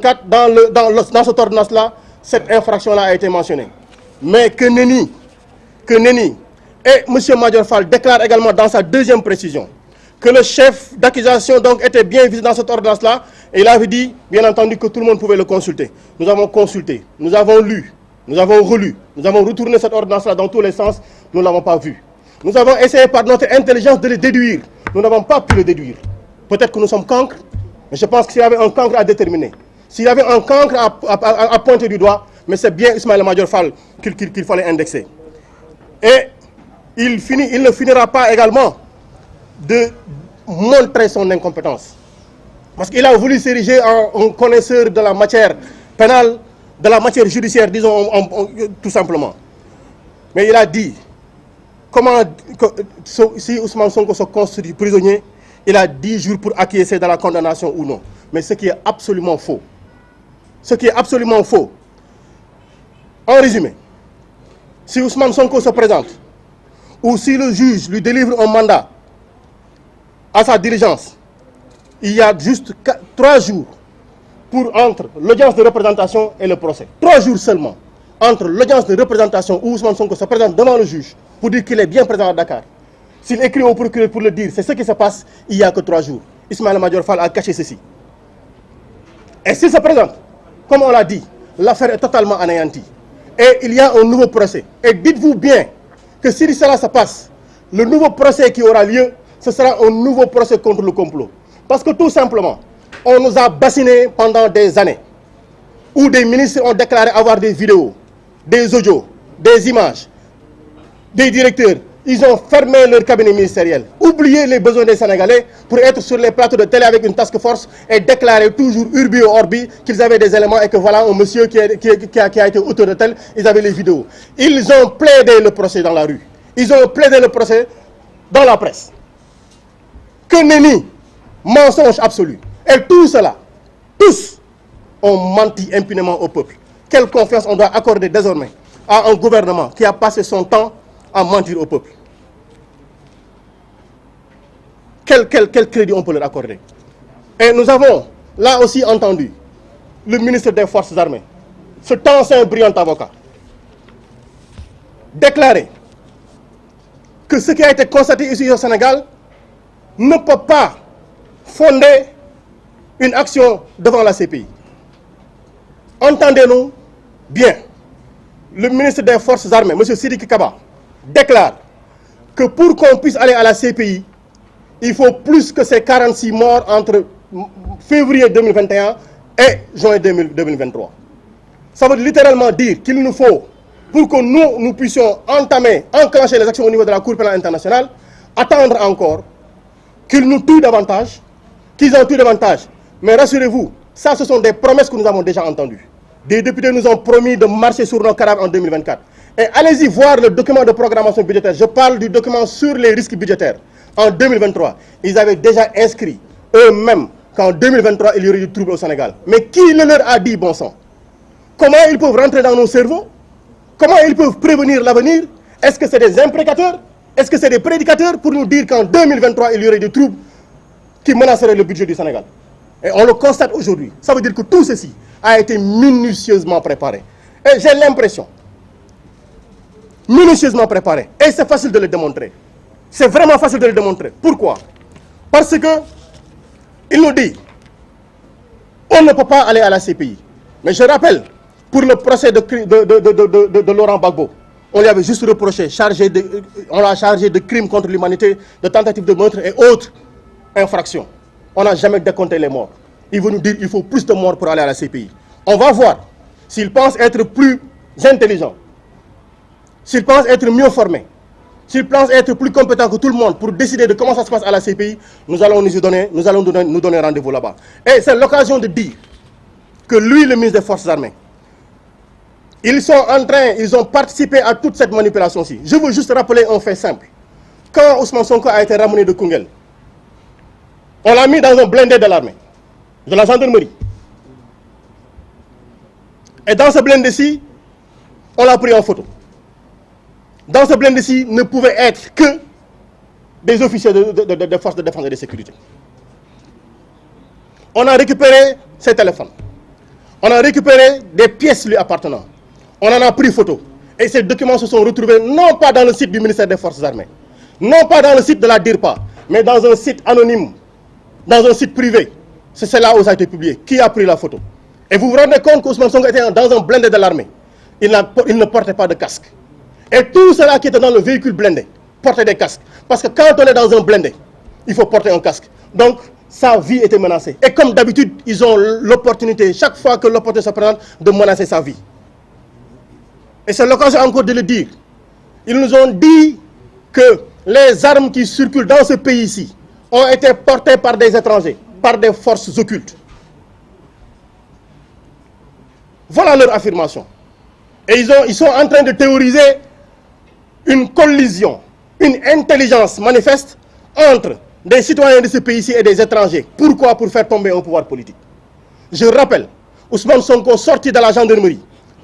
dans cette ordonnance-là, cette infraction-là a été mentionnée. Mais que nenni, et M. Madior Fall déclare également dans sa deuxième précision que le chef d'accusation donc était bien visé dans cette ordonnance-là, et il avait dit, bien entendu, que tout le monde pouvait le consulter. Nous avons consulté, nous avons lu, nous avons relu, nous avons retourné cette ordonnance-là dans tous les sens, nous ne l'avons pas vue. Nous avons essayé par notre intelligence de le déduire, nous n'avons pas pu le déduire. Peut-être que nous sommes cancres, mais je pense que s'il y avait un cancre à déterminer, s'il y avait un cancre à pointer du doigt, mais c'est bien Ismaïla Madior Fall qu'il fallait indexer. Et il ne finira pas également de montrer son incompétence. Parce qu'il a voulu s'ériger en connaisseur de la matière pénale, de la matière judiciaire, disons tout simplement. Mais il a dit, si Ousmane Sonko se constitue prisonnier, il a 10 jours pour acquiescer dans la condamnation ou non. Mais ce qui est absolument faux. Ce qui est absolument faux. En résumé, si Ousmane Sonko se présente, ou si le juge lui délivre un mandat à sa diligence, il y a juste 3 jours entre l'audience de représentation et le procès. 3 jours seulement entre l'audience de représentation où Ousmane Sonko se présente devant le juge pour dire qu'il est bien présent à Dakar. S'il écrit au procureur pour le dire, c'est ce qui se passe, il n'y a que 3 jours. Ismaïla Madior Fall a caché ceci. Et s'il se présente, comme on l'a dit, l'affaire est totalement anéantie. Et il y a un nouveau procès. Et dites-vous bien que si cela se passe, le nouveau procès qui aura lieu, ce sera un nouveau procès contre le complot. Parce que tout simplement, on nous a bassinés pendant des années, où des ministres ont déclaré avoir des vidéos, des audios, des images, des directeurs. Ils ont fermé leur cabinet ministériel, oublié les besoins des Sénégalais pour être sur les plateaux de télé avec une task force et déclarer toujours urbi ou orbi qu'ils avaient des éléments et que voilà un monsieur qui a été auteur de tel, ils avaient les vidéos. Ils ont plaidé le procès dans la rue. Ils ont plaidé le procès dans la presse. Que nenni, mensonge absolu. Et tout cela, tous ont menti impunément au peuple. Quelle confiance on doit accorder désormais à un gouvernement qui a passé son temps à mentir au peuple? Quel crédit on peut leur accorder? Et nous avons là aussi entendu le ministre des Forces armées, cet ancien brillant avocat, déclarer que ce qui a été constaté ici au Sénégal ne peut pas fonder une action devant la CPI. Entendez-nous bien. Le ministre des Forces armées, M. Sidiki Kaba, déclare que pour qu'on puisse aller à la CPI, il faut plus que ces 46 morts entre février 2021 et juin 2023. Ça veut littéralement dire qu'il nous faut, pour que nous puissions enclencher les actions au niveau de la Cour pénale internationale, attendre encore qu'ils nous tuent davantage, qu'ils en tuent davantage. Mais rassurez-vous, ça ce sont des promesses que nous avons déjà entendues. Des députés nous ont promis de marcher sur nos cadavres en 2024. Et allez-y voir le document de programmation budgétaire. Je parle du document sur les risques budgétaires. En 2023, ils avaient déjà inscrit eux-mêmes qu'en 2023, il y aurait du trouble au Sénégal. Mais qui le leur a dit, bon sang? Comment ils peuvent rentrer dans nos cerveaux? Comment ils peuvent prévenir l'avenir? Est-ce que c'est des imprécateurs? Est-ce que c'est des prédicateurs pour nous dire qu'en 2023, il y aurait des troubles qui menaceraient le budget du Sénégal? Et on le constate aujourd'hui. Ça veut dire que tout ceci a été minutieusement préparé. Et j'ai l'impression, minutieusement préparé. Et c'est facile de le démontrer. C'est vraiment facile de le démontrer. Pourquoi? Parce que il nous dit, on ne peut pas aller à la CPI. Mais je rappelle, pour le procès de Laurent Gbagbo, on lui avait juste reproché, on l'a chargé de crimes contre l'humanité, de tentatives de meurtre et autres infractions. On n'a jamais décompté les morts. Il veut nous dire qu'il faut plus de morts pour aller à la CPI. On va voir s'il pense être plus intelligent, s'il pense être mieux formé, s'il pense être plus compétent que tout le monde pour décider de comment ça se passe à la CPI, nous allons nous donner rendez-vous là-bas. Et c'est l'occasion de dire que lui, le ministre des Forces armées, ils ont participé à toute cette manipulation-ci. Je veux juste rappeler un fait simple. Quand Ousmane Sonko a été ramené de Koungheul, on l'a mis dans un blindé de l'armée, de la gendarmerie. Et dans ce blindé-ci, on l'a pris en photo. Dans ce blindé-ci, ne pouvaient être que des officiers de forces de défense et de sécurité. On a récupéré ses téléphones. On a récupéré des pièces lui appartenant. On en a pris photo. Et ces documents se sont retrouvés non pas dans le site du ministère des Forces armées, non pas dans le site de la DIRPA, mais dans un site anonyme, dans un site privé. C'est là où ça a été publié. Qui a pris la photo? Et vous vous rendez compte qu'Ousmane Sonko était dans un blindé de l'armée. Il ne portait pas de casque. Et tous ceux-là qui étaient dans le véhicule blindé portaient des casques. Parce que quand on est dans un blindé, il faut porter un casque. Donc, sa vie était menacée. Et comme d'habitude, ils ont l'opportunité, chaque fois que l'opportunité se présente, de menacer sa vie. Et c'est l'occasion encore de le dire. Ils nous ont dit que les armes qui circulent dans ce pays-ci ont été portées par des étrangers, par des forces occultes. Voilà leur affirmation. Et ils sont en train de théoriser une collision, une intelligence manifeste entre des citoyens de ce pays-ci et des étrangers. Pourquoi? Pour faire tomber un pouvoir politique. Je rappelle, Ousmane Sonko, sorti de la gendarmerie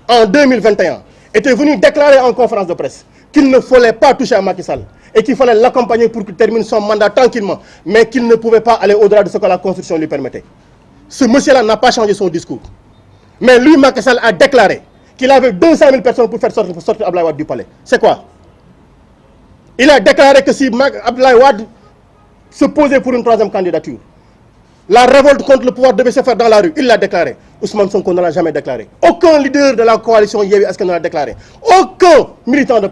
en 2021, était venu déclarer en conférence de presse qu'il ne fallait pas toucher à Macky Sall et qu'il fallait l'accompagner pour qu'il termine son mandat tranquillement, mais qu'il ne pouvait pas aller au-delà de ce que la Constitution lui permettait. Ce monsieur-là n'a pas changé son discours. Mais lui, Macky Sall, a déclaré qu'il avait 200 000 personnes pour faire sortir Abdoulaye Wade du palais. C'est quoi? Il a déclaré que si Abdoulaye Wade se posait pour une troisième candidature, la révolte contre le pouvoir devait se faire dans la rue. Il l'a déclaré. Ousmane Sonko ne l'a jamais déclaré. Aucun leader de la coalition Yewwi Askan ne l'a déclaré. Aucun militant de